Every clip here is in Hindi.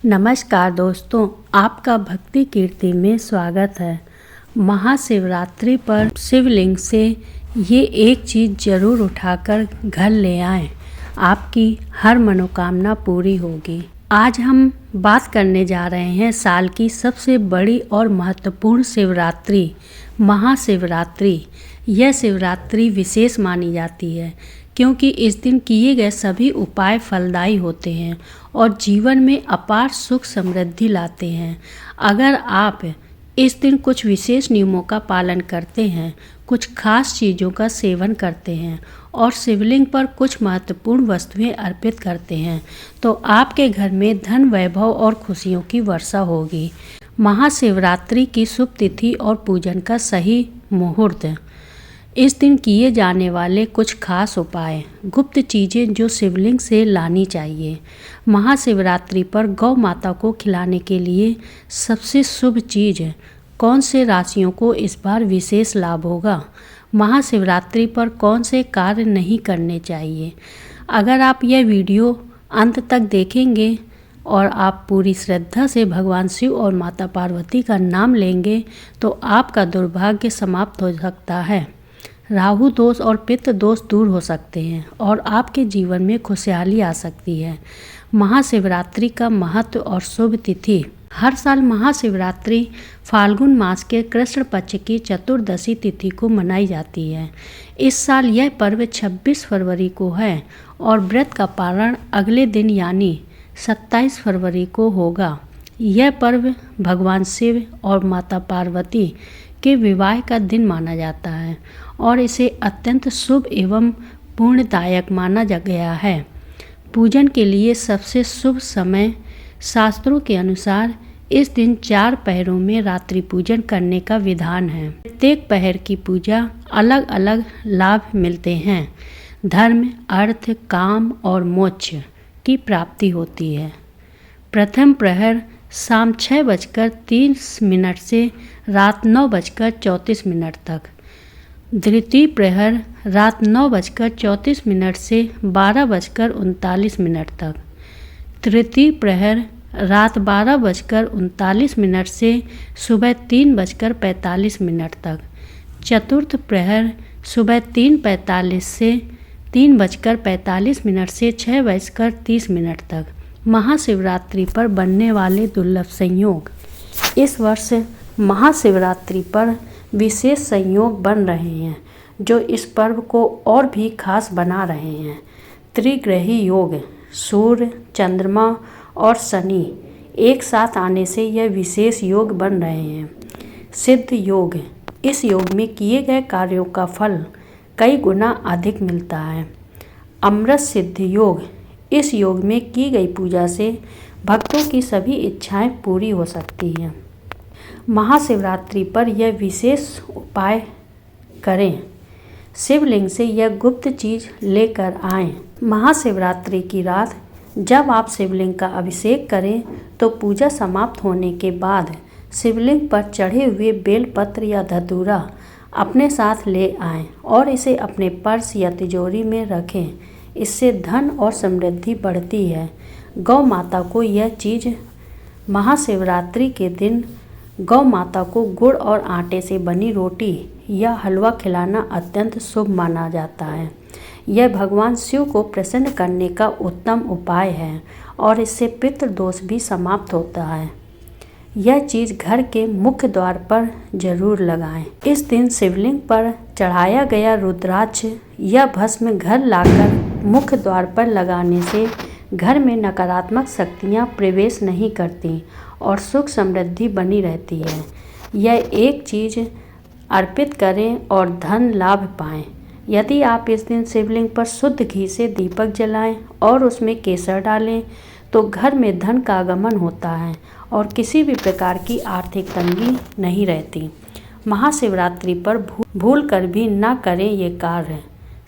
नमस्कार दोस्तों, आपका भक्ति कीर्ति में स्वागत है। महाशिवरात्रि पर शिवलिंग से ये एक चीज़ ज़रूर उठाकर घर ले आएं, आपकी हर मनोकामना पूरी होगी। आज हम बात करने जा रहे हैं साल की सबसे बड़ी और महत्वपूर्ण शिवरात्रि, महाशिवरात्रि। यह शिवरात्रि विशेष मानी जाती है क्योंकि इस दिन किए गए सभी उपाय फलदायी होते हैं और जीवन में अपार सुख समृद्धि लाते हैं। अगर आप इस दिन कुछ विशेष नियमों का पालन करते हैं, कुछ खास चीज़ों का सेवन करते हैं और शिवलिंग पर कुछ महत्वपूर्ण वस्तुएं अर्पित करते हैं, तो आपके घर में धन, वैभव और खुशियों की वर्षा होगी। महाशिवरात्रि की शुभ तिथि और पूजन का सही मुहूर्त। इस दिन किए जाने वाले कुछ खास उपाय, गुप्त चीज़ें जो शिवलिंग से लानी चाहिए। महाशिवरात्रि पर गौ माता को खिलाने के लिए सबसे शुभ चीज़ कौन से राशियों को इस बार विशेष लाभ होगा? महाशिवरात्रि पर कौन से कार्य नहीं करने चाहिए? अगर आप यह वीडियो अंत तक देखेंगे और आप पूरी श्रद्धा से भगवान शिव और माता पार्वती का नाम लेंगे तो आपका दुर्भाग्य समाप्त हो सकता है। राहु दोष और पित्त दोष दूर हो सकते हैं और आपके जीवन में खुशहाली आ सकती है। महाशिवरात्रि का महत्व और शुभ तिथि। हर साल महाशिवरात्रि फाल्गुन मास के कृष्ण पक्ष की चतुर्दशी तिथि को मनाई जाती है। इस साल यह पर्व 26 फरवरी को है और व्रत का पारण अगले दिन यानी 27 फरवरी को होगा। यह पर्व भगवान शिव और माता पार्वती के विवाह का दिन माना जाता है और इसे अत्यंत शुभ एवं पुण्यदायक माना गया है। पूजन के लिए सबसे शुभ समय शास्त्रों के अनुसार इस दिन 4 पहरों में रात्रि पूजन करने का विधान है। प्रत्येक पहर की पूजा अलग अलग लाभ मिलते हैं। धर्म, अर्थ, काम और मोक्ष की प्राप्ति होती है। प्रथम प्रहर शाम 6:30 से रात 9:34 तक। द्वितीय प्रहर रात 9:34 से 12:39 तक। तृतीय प्रहर रात 12:39 से सुबह 3:45 तक। चतुर्थ प्रहर सुबह 3:45 से 3:45 से 6:30 तक। महाशिवरात्रि पर बनने वाले दुर्लभ संयोग। इस वर्ष महाशिवरात्रि पर विशेष संयोग बन रहे हैं जो इस पर्व को और भी खास बना रहे हैं। त्रिग्रही योग, सूर्य, चंद्रमा और शनि एक साथ आने से यह विशेष योग बन रहे हैं। सिद्ध योग, इस योग में किए गए कार्यों का फल कई गुना अधिक मिलता है। अमृत सिद्ध योग, इस योग में की गई पूजा से भक्तों की सभी इच्छाएं पूरी हो सकती हैं। महाशिवरात्रि पर यह विशेष उपाय करें। शिवलिंग से यह गुप्त चीज़ लेकर आएं। महाशिवरात्रि की रात जब आप शिवलिंग का अभिषेक करें तो पूजा समाप्त होने के बाद शिवलिंग पर चढ़े हुए बेलपत्र या धतूरा अपने साथ ले आएं और इसे अपने पर्स या तिजोरी में रखें। इससे धन और समृद्धि बढ़ती है। गौ माता को यह चीज़ महाशिवरात्रि के दिन गौ माता को गुड़ और आटे से बनी रोटी या हलवा खिलाना अत्यंत शुभ माना जाता है। यह भगवान शिव को प्रसन्न करने का उत्तम उपाय है और इससे पितृ दोष भी समाप्त होता है। यह चीज़ घर के मुख्य द्वार पर जरूर लगाएं। इस दिन शिवलिंग पर चढ़ाया गया रुद्राक्ष या भस्म घर लाकर मुख्य द्वार पर लगाने से घर में नकारात्मक शक्तियां प्रवेश नहीं करती और सुख समृद्धि बनी रहती है। यह एक चीज़ अर्पित करें और धन लाभ पाएं। यदि आप इस दिन शिवलिंग पर शुद्ध घी से दीपक जलाएं और उसमें केसर डालें तो घर में धन का आगमन होता है और किसी भी प्रकार की आर्थिक तंगी नहीं रहती। महाशिवरात्रि पर भूल कर भी न करें ये कार्य।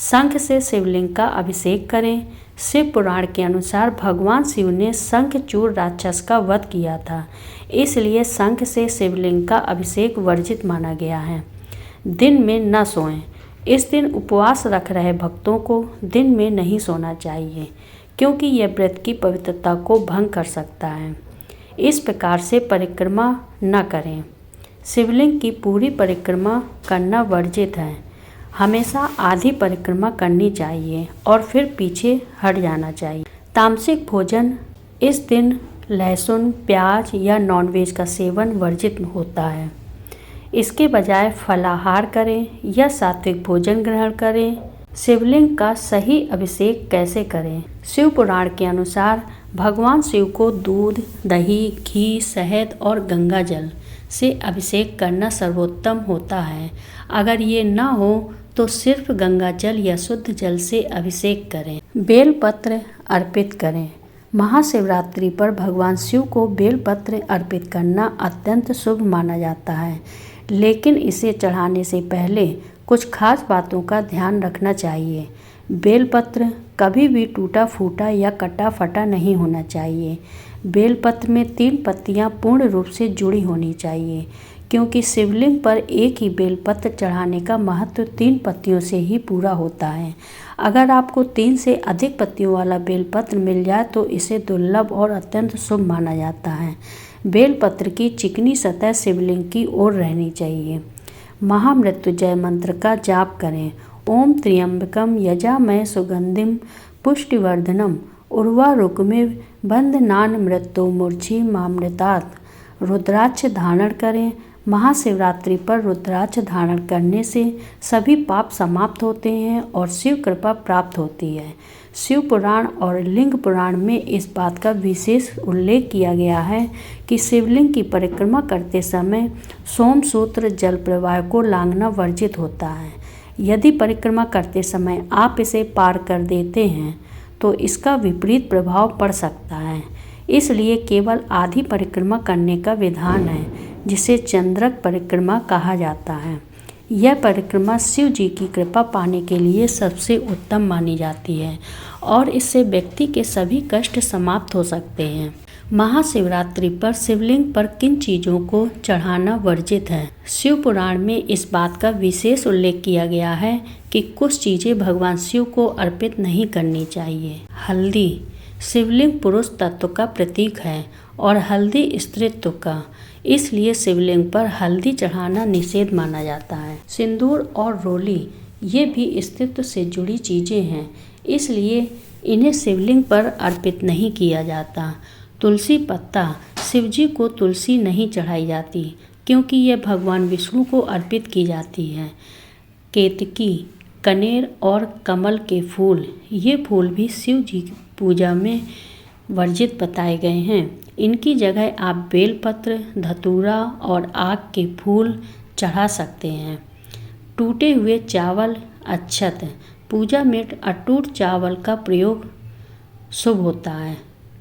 शंख से शिवलिंग का अभिषेक करें। शिव पुराण के अनुसार भगवान शिव ने शंखचूड़ राक्षस का वध किया था, इसलिए शंख से शिवलिंग का अभिषेक वर्जित माना गया है। दिन में न सोएं। इस दिन उपवास रख रहे भक्तों को दिन में नहीं सोना चाहिए क्योंकि यह व्रत की पवित्रता को भंग कर सकता है। इस प्रकार से परिक्रमा न करें। शिवलिंग की पूरी परिक्रमा करना वर्जित है। हमेशा आधी परिक्रमा करनी चाहिए और फिर पीछे हट जाना चाहिए। तामसिक भोजन, इस दिन लहसुन, प्याज या नॉनवेज का सेवन वर्जित होता है। इसके बजाय फलाहार करें या सात्विक भोजन ग्रहण करें। शिवलिंग का सही अभिषेक कैसे करें? शिव पुराण के अनुसार भगवान शिव को दूध, दही, घी, शहद और गंगा जल से अभिषेक करना सर्वोत्तम होता है। अगर ये न हो तो सिर्फ गंगा जल या शुद्ध जल से अभिषेक करें। बेलपत्र अर्पित करें। महाशिवरात्रि पर भगवान शिव को बेलपत्र अर्पित करना अत्यंत शुभ माना जाता है, लेकिन इसे चढ़ाने से पहले कुछ खास बातों का ध्यान रखना चाहिए। बेलपत्र कभी भी टूटा फूटा या कटा फटा नहीं होना चाहिए। बेलपत्र में 3 पत्तियां पूर्ण रूप से जुड़ी होनी चाहिए, क्योंकि शिवलिंग पर एक ही बेलपत्र चढ़ाने का महत्व 3 पत्तियों से ही पूरा होता है। अगर आपको 3 से अधिक पत्तियों वाला बेलपत्र मिल जाए तो इसे दुर्लभ और अत्यंत शुभ माना जाता है। बेलपत्र की चिकनी सतह शिवलिंग की ओर रहनी चाहिए। महामृत्युंजय मंत्र का जाप करें। ओम त्र्यंबकम यजामहे सुगंधिम पुष्टिवर्धनम उर्वारुकमिव बंधनान् मृत्युर्मुक्षी मामृतात्। रुद्राक्ष धारण करें। महाशिवरात्रि पर रुद्राक्ष धारण करने से सभी पाप समाप्त होते हैं और शिव कृपा प्राप्त होती है। शिव पुराण और लिंग पुराण में इस बात का विशेष उल्लेख किया गया है कि शिवलिंग की परिक्रमा करते समय सोमसूत्र जल प्रवाह को लांघना वर्जित होता है। यदि परिक्रमा करते समय आप इसे पार कर देते हैं तो इसका विपरीत प्रभाव पड़ सकता है। इसलिए केवल आधी परिक्रमा करने का विधान है, जिसे चंद्रक परिक्रमा कहा जाता है। यह परिक्रमा शिव जी की कृपा पाने के लिए सबसे उत्तम मानी जाती है और इससे व्यक्ति के सभी कष्ट समाप्त हो सकते हैं। महाशिवरात्रि पर शिवलिंग पर किन चीज़ों को चढ़ाना वर्जित है? शिव पुराण में इस बात का विशेष उल्लेख किया गया है कि कुछ चीज़ें भगवान शिव को अर्पित नहीं करनी चाहिए। हल्दी। शिवलिंग पुरुष तत्व का प्रतीक है और हल्दी स्त्रीत्व का, इसलिए शिवलिंग पर हल्दी चढ़ाना निषेध माना जाता है। सिंदूर और रोली, ये भी स्त्रीत्व से जुड़ी चीज़ें हैं, इसलिए इन्हें शिवलिंग पर अर्पित नहीं किया जाता। तुलसी पत्ता। शिवजी को तुलसी नहीं चढ़ाई जाती क्योंकि यह भगवान विष्णु को अर्पित की जाती है। केतकी, कनेर और कमल के फूल, ये फूल भी शिव जी की पूजा में वर्जित बताए गए हैं। इनकी जगह आप बेलपत्र, धतूरा और आक के फूल चढ़ा सकते हैं। टूटे हुए चावल, अक्षत। पूजा में अटूट चावल का प्रयोग शुभ होता है।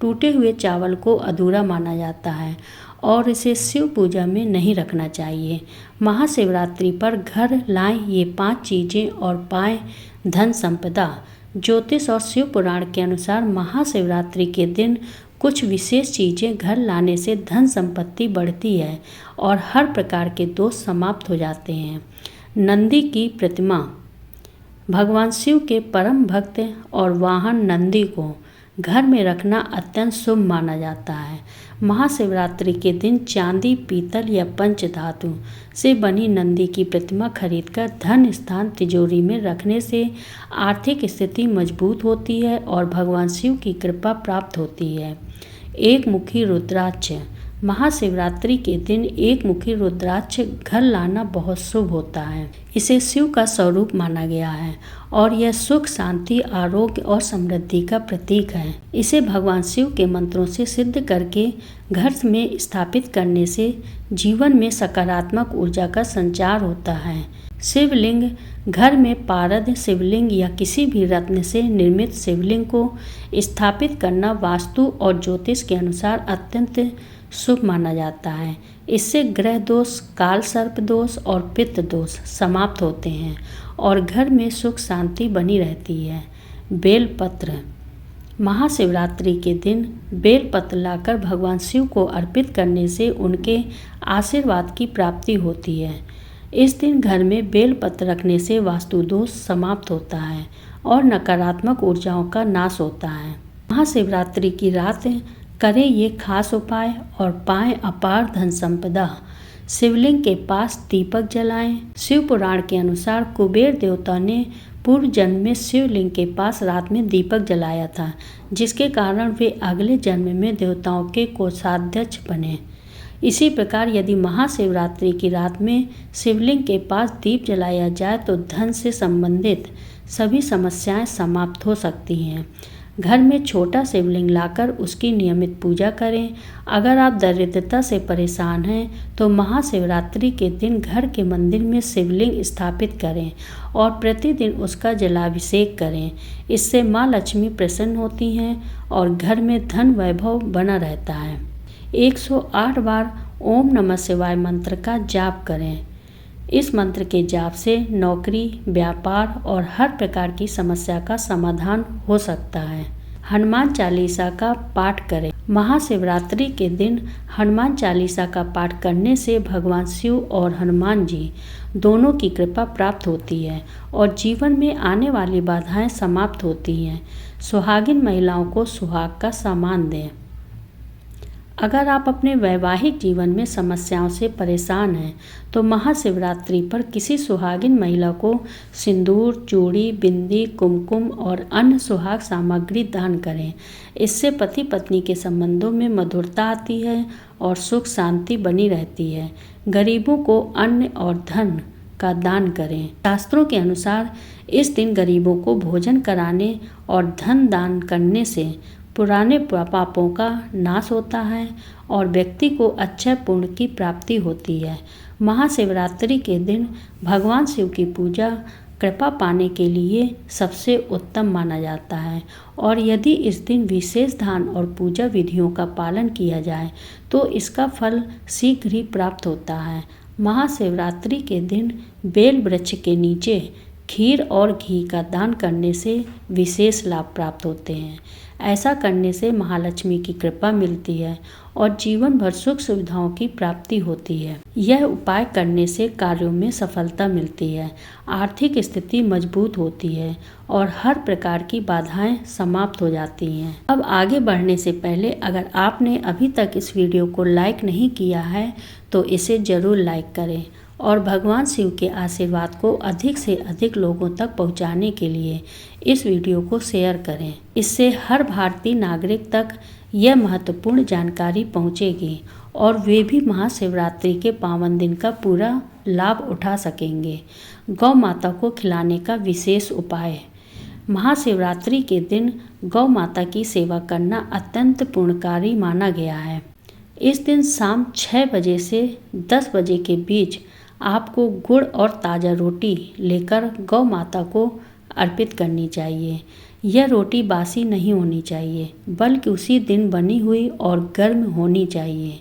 टूटे हुए चावल को अधूरा माना जाता है और इसे शिव पूजा में नहीं रखना चाहिए। महाशिवरात्रि पर घर लाएं ये 5 चीज़ें और पाएं धन संपदा। ज्योतिष और शिव पुराण के अनुसार महाशिवरात्रि के दिन कुछ विशेष चीज़ें घर लाने से धन संपत्ति बढ़ती है और हर प्रकार के दोष समाप्त हो जाते हैं। नंदी की प्रतिमा। भगवान शिव के परम भक्त और वाहन नंदी को घर में रखना अत्यंत शुभ माना जाता है। महाशिवरात्रि के दिन चांदी, पीतल या पंच धातु से बनी नंदी की प्रतिमा खरीदकर धन स्थान तिजोरी में रखने से आर्थिक स्थिति मजबूत होती है और भगवान शिव की कृपा प्राप्त होती है। एक मुखी रुद्राक्ष। महाशिवरात्रि के दिन एक मुखी रुद्राक्ष घर लाना बहुत शुभ होता है। इसे शिव का स्वरूप माना गया है और यह सुख, शांति, आरोग्य और समृद्धि का प्रतीक है। इसे भगवान शिव के मंत्रों से सिद्ध करके घर में स्थापित करने से जीवन में सकारात्मक ऊर्जा का संचार होता है। शिवलिंग। घर में पारद शिवलिंग या किसी भी रत्न से निर्मित शिवलिंग को स्थापित करना वास्तु और ज्योतिष के अनुसार अत्यंत शुभ माना जाता है। इससे ग्रह दोष, काल सर्प दोष और पित्त दोष समाप्त होते हैं और घर में सुख शांति बनी रहती है। बेलपत्र। महाशिवरात्रि के दिन बेलपत्र लाकर भगवान शिव को अर्पित करने से उनके आशीर्वाद की प्राप्ति होती है। इस दिन घर में बेलपत्र रखने से वास्तु दोष समाप्त होता है और नकारात्मक ऊर्जाओं का नाश होता है। महाशिवरात्रि की रात करें ये खास उपाय और पाएं अपार धन संपदा। शिवलिंग के पास दीपक जलाएं। शिव पुराण के अनुसार कुबेर देवता ने पूर्व जन्म में शिवलिंग के पास रात में दीपक जलाया था, जिसके कारण वे अगले जन्म में देवताओं के कोषाध्यक्ष बने। इसी प्रकार यदि महाशिवरात्रि की रात में शिवलिंग के पास दीप जलाया जाए तो धन से संबंधित सभी समस्याएं समाप्त हो सकती हैं। घर में छोटा शिवलिंग लाकर उसकी नियमित पूजा करें। अगर आप दरिद्रता से परेशान हैं तो महाशिवरात्रि के दिन घर के मंदिर में शिवलिंग स्थापित करें और प्रतिदिन उसका जलाभिषेक करें। इससे माँ लक्ष्मी प्रसन्न होती हैं और घर में धन वैभव बना रहता है। 108 बार ओम नमः शिवाय मंत्र का जाप करें। इस मंत्र के जाप से नौकरी, व्यापार और हर प्रकार की समस्या का समाधान हो सकता है। हनुमान चालीसा का पाठ करें। महाशिवरात्रि के दिन हनुमान चालीसा का पाठ करने से भगवान शिव और हनुमान जी दोनों की कृपा प्राप्त होती है और जीवन में आने वाली बाधाएं समाप्त होती हैं। सुहागिन महिलाओं को सुहाग का सामान दें। अगर आप अपने वैवाहिक जीवन में समस्याओं से परेशान हैं तो महाशिवरात्रि पर किसी सुहागिन महिला को सिंदूर, चूड़ी, बिंदी, कुमकुम और अन्य सुहाग सामग्री दान करें। इससे पति पत्नी के संबंधों में मधुरता आती है और सुख शांति बनी रहती है। गरीबों को अन्न और धन का दान करें। शास्त्रों के अनुसार इस दिन गरीबों को भोजन कराने और धन दान करने से पुराने पापों का नाश होता है और व्यक्ति को अक्षय पुण्य की प्राप्ति होती है। महाशिवरात्रि के दिन भगवान शिव की पूजा कृपा पाने के लिए सबसे उत्तम माना जाता है और यदि इस दिन विशेष दान और पूजा विधियों का पालन किया जाए तो इसका फल शीघ्र ही प्राप्त होता है। महाशिवरात्रि के दिन बेल वृक्ष के नीचे खीर और घी का दान करने से विशेष लाभ प्राप्त होते हैं। ऐसा करने से महालक्ष्मी की कृपा मिलती है और जीवन भर सुख सुविधाओं की प्राप्ति होती है। यह उपाय करने से कार्यों में सफलता मिलती है, आर्थिक स्थिति मजबूत होती है और हर प्रकार की बाधाएं समाप्त हो जाती हैं। अब आगे बढ़ने से पहले अगर आपने अभी तक इस वीडियो को लाइक नहीं किया है तो इसे ज़रूर लाइक करें और भगवान शिव के आशीर्वाद को अधिक से अधिक लोगों तक पहुंचाने के लिए इस वीडियो को शेयर करें। इससे हर भारतीय नागरिक तक यह महत्वपूर्ण जानकारी पहुंचेगी और वे भी महाशिवरात्रि के पावन दिन का पूरा लाभ उठा सकेंगे। गौ माता को खिलाने का विशेष उपाय। महाशिवरात्रि के दिन गौ माता की सेवा करना अत्यंत पुण्यकारी माना गया है। इस दिन शाम 6 बजे से 10 बजे के बीच आपको गुड़ और ताज़ा रोटी लेकर गौ माता को अर्पित करनी चाहिए। यह रोटी बासी नहीं होनी चाहिए बल्कि उसी दिन बनी हुई और गर्म होनी चाहिए।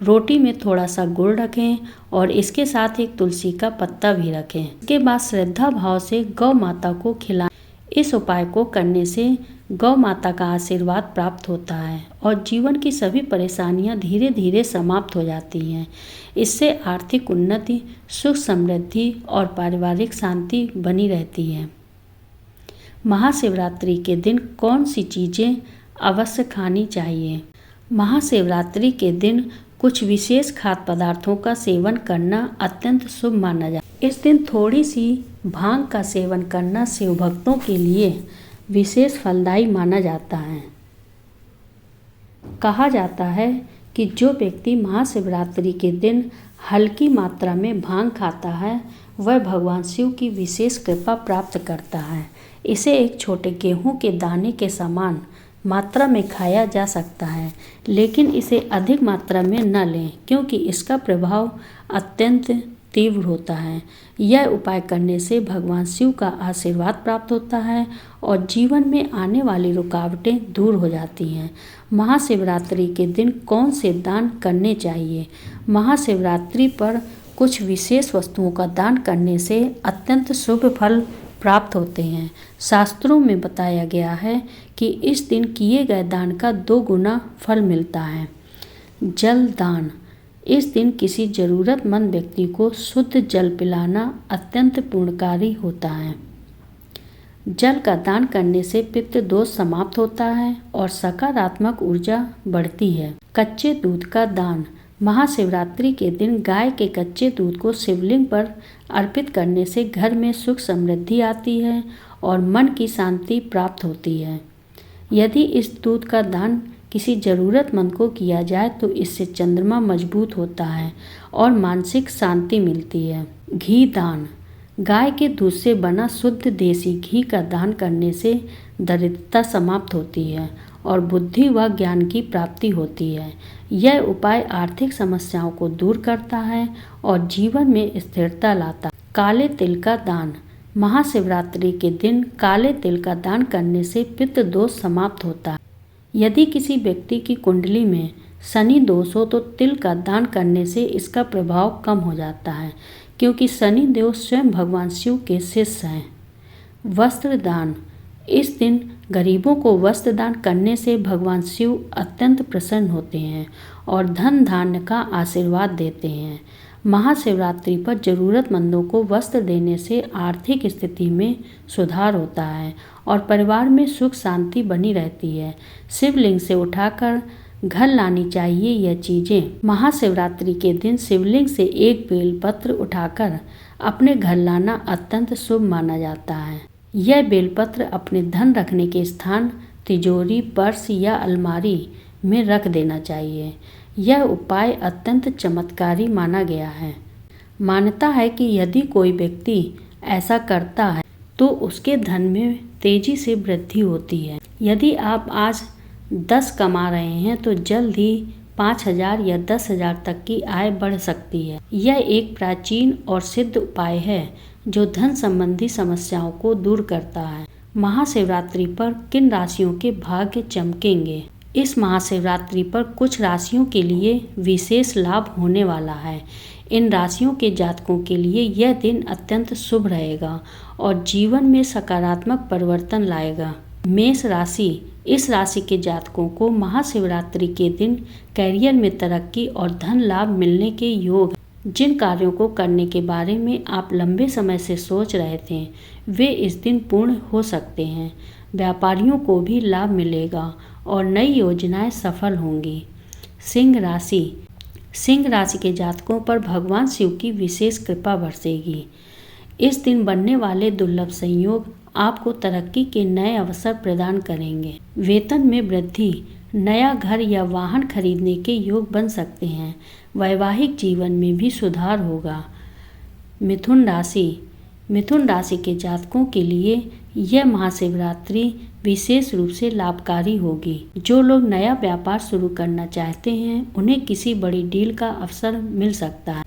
रोटी में थोड़ा सा गुड़ रखें और इसके साथ एक तुलसी का पत्ता भी रखें। इसके बाद श्रद्धा भाव से गौ माता को खिलाएं। इस उपाय को करने से गौ माता का आशीर्वाद प्राप्त होता है और जीवन की सभी परेशानियां धीरे धीरे समाप्त हो जाती हैं। इससे आर्थिक उन्नति, सुख समृद्धि और पारिवारिक शांति बनी रहती है। महाशिवरात्रि के दिन कौन सी चीज़ें अवश्य खानी चाहिए? महाशिवरात्रि के दिन कुछ विशेष खाद्य पदार्थों का सेवन करना अत्यंत शुभ माना जाता है। इस दिन थोड़ी सी भांग का सेवन करना शिव भक्तों के लिए विशेष फलदायी माना जाता है। कहा जाता है कि जो व्यक्ति महाशिवरात्रि के दिन हल्की मात्रा में भांग खाता है वह भगवान शिव की विशेष कृपा प्राप्त करता है। इसे एक छोटे गेहूं के दाने के समान मात्रा में खाया जा सकता है, लेकिन इसे अधिक मात्रा में न लें क्योंकि इसका प्रभाव अत्यंत तीव्र होता है। यह उपाय करने से भगवान शिव का आशीर्वाद प्राप्त होता है और जीवन में आने वाली रुकावटें दूर हो जाती हैं। महाशिवरात्रि के दिन कौन से दान करने चाहिए? महाशिवरात्रि पर कुछ विशेष वस्तुओं का दान करने से अत्यंत शुभ फल प्राप्त होते हैं। शास्त्रों में बताया गया है कि इस दिन किए गए दान का 2 गुना फल मिलता है। जल दान। इस दिन किसी ज़रूरतमंद व्यक्ति को शुद्ध जल पिलाना अत्यंत पुण्यकारी होता है। जल का दान करने से पितृ दोष समाप्त होता है और सकारात्मक ऊर्जा बढ़ती है। कच्चे दूध का दान। महाशिवरात्रि के दिन गाय के कच्चे दूध को शिवलिंग पर अर्पित करने से घर में सुख समृद्धि आती है और मन की शांति प्राप्त होती है। यदि इस दूध का दान किसी ज़रूरतमंद को किया जाए तो इससे चंद्रमा मजबूत होता है और मानसिक शांति मिलती है। घी दान। गाय के दूध से बना शुद्ध देसी घी का दान करने से दरिद्रता समाप्त होती है और बुद्धि व ज्ञान की प्राप्ति होती है। यह उपाय आर्थिक समस्याओं को दूर करता है और जीवन में स्थिरता लाता है। काले तिल का दान। महाशिवरात्रि के दिन काले तिल का दान करने से पितृ दोष समाप्त होता है। यदि किसी व्यक्ति की कुंडली में शनि दोष हो तो तिल का दान करने से इसका प्रभाव कम हो जाता है, क्योंकि शनि देव स्वयं भगवान शिव के शिष्य हैं। वस्त्र दान। इस दिन गरीबों को वस्त्र दान करने से भगवान शिव अत्यंत प्रसन्न होते हैं और धन धान्य का आशीर्वाद देते हैं। महाशिवरात्रि पर जरूरतमंदों को वस्त्र देने से आर्थिक स्थिति में सुधार होता है और परिवार में सुख शांति बनी रहती है। शिवलिंग से उठाकर घर लानी चाहिए यह चीज़ें। महाशिवरात्रि के दिन शिवलिंग से एक बेलपत्र उठाकर अपने घर लाना अत्यंत शुभ माना जाता है। यह बेलपत्र अपने धन रखने के स्थान तिजोरी, पर्स या अलमारी में रख देना चाहिए। यह उपाय अत्यंत चमत्कारी माना गया है। मान्यता है कि यदि कोई व्यक्ति ऐसा करता है तो उसके धन में तेजी से वृद्धि होती है। यदि आप आज 10 कमा रहे हैं तो जल्द ही 5,000 या 10,000 तक की आय बढ़ सकती है। यह एक प्राचीन और सिद्ध उपाय है जो धन संबंधी समस्याओं को दूर करता है। महाशिवरात्रि पर किन राशियों के भाग्य चमकेंगे? इस महाशिवरात्रि पर कुछ राशियों के लिए विशेष लाभ होने वाला है। इन राशियों के जातकों के लिए यह दिन अत्यंत शुभ रहेगा और जीवन में सकारात्मक परिवर्तन लाएगा। मेष राशि। इस राशि के जातकों को महाशिवरात्रि के दिन करियर में तरक्की और धन लाभ मिलने के योग। जिन कार्यों को करने के बारे में आप लंबे समय से सोच रहे थे वे इस दिन पूर्ण हो सकते हैं। व्यापारियों को भी लाभ मिलेगा और नई योजनाएं सफल होंगी। सिंह राशि। सिंह राशि के जातकों पर भगवान शिव की विशेष कृपा बरसेगी। इस दिन बनने वाले दुर्लभ संयोग आपको तरक्की के नए अवसर प्रदान करेंगे। वेतन में वृद्धि। नया घर या वाहन खरीदने के योग बन सकते हैं। वैवाहिक जीवन में भी सुधार होगा। मिथुन राशि। मिथुन राशि के जातकों के लिए यह महाशिवरात्रि विशेष रूप से लाभकारी होगी। जो लोग नया व्यापार शुरू करना चाहते हैं उन्हें किसी बड़ी डील का अवसर मिल सकता है।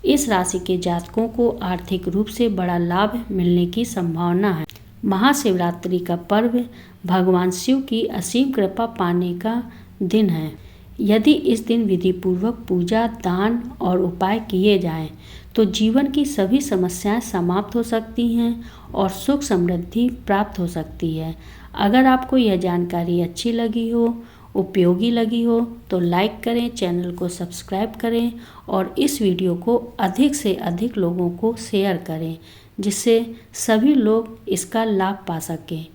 इस राशि के जातकों को आर्थिक रूप से बड़ा लाभ मिलने की संभावना है। महाशिवरात्रि का पर्व भगवान शिव की असीम कृपा पाने का दिन है। यदि इस दिन विधिपूर्वक पूजा, दान और उपाय किए जाएं, तो जीवन की सभी समस्याएं समाप्त हो सकती हैं और सुख समृद्धि प्राप्त हो सकती है। अगर आपको यह जानकारी अच्छी लगी हो, उपयोगी लगी हो तो लाइक करें, चैनल को सब्सक्राइब करें और इस वीडियो को अधिक से अधिक लोगों को शेयर करें, जिससे सभी लोग इसका लाभ पा सकें।